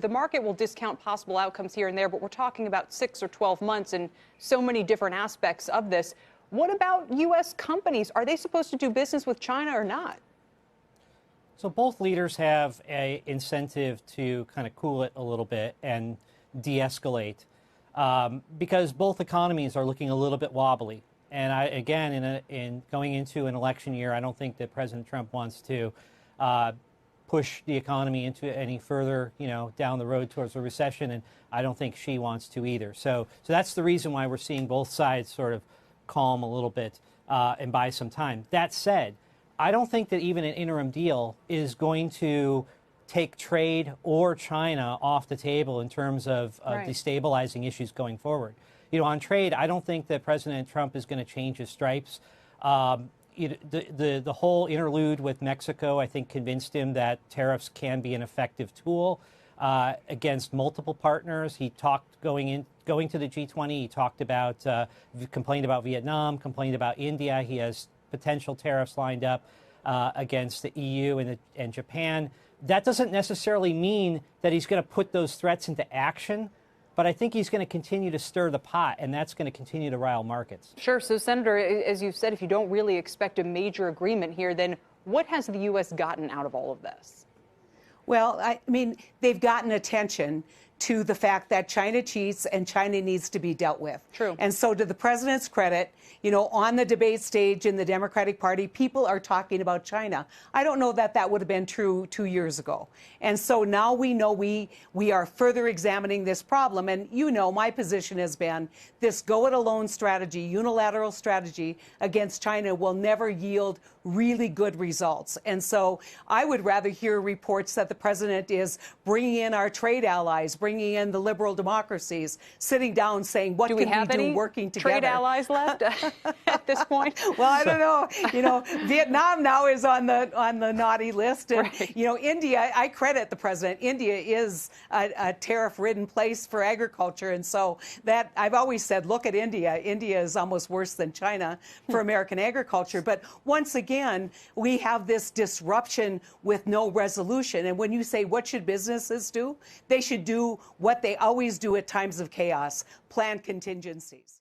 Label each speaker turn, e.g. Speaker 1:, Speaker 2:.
Speaker 1: the market will discount possible outcomes here and there, but we're talking about 6 or 12 months and so many different aspects of this. What about U.S. companies? Are they supposed to do business with China or not?
Speaker 2: So both leaders have an incentive to kind of cool it a little bit and de-escalate because both economies are looking a little bit wobbly. And again, in going into an election year, I don't think that President Trump wants to push the economy into any further, down the road towards a recession, and I don't think she wants to either. So that's the reason why we're seeing both sides sort of calm a little bit and buy some time. That said, I don't think that even an interim deal is going to take trade or China off the table in terms of destabilizing issues going forward. On trade, I don't think that President Trump is going to change his stripes. The whole interlude with Mexico, I think, convinced him that tariffs can be an effective tool against multiple partners. He talked going to the G20. He talked about, complained about Vietnam, complained about India. He has potential tariffs lined up against the EU and Japan. That doesn't necessarily mean that he's going to put those threats into action. But I think he's going to continue to stir the pot, and that's going to continue to rile markets.
Speaker 1: Sure. So, Senator, as you've said, if you don't really expect a major agreement here, then what has the U.S. gotten out of all of this?
Speaker 3: Well, I mean, they've gotten attention to the fact that China cheats and China needs to be dealt with.
Speaker 1: True.
Speaker 3: And so to the president's credit, on the debate stage in the Democratic Party, people are talking about China. I don't know that that would have been true 2 years ago. And so now we know we are further examining this problem. And my position has been this go-it-alone strategy, unilateral strategy against China will never yield really good results. And so I would rather hear reports that the president is bringing in our trade allies, bringing in the liberal democracies, sitting down saying, what can we do working together?
Speaker 1: Trade allies left at this point?
Speaker 3: Well, I don't know. Vietnam now is on the naughty list. And, India, I credit the president. India is a tariff-ridden place for agriculture. And so that I've always said, look at India. India is almost worse than China for American agriculture. But once again, we have this disruption with no resolution. And when you say, what should businesses do? They should do what they always do at times of chaos, plan contingencies.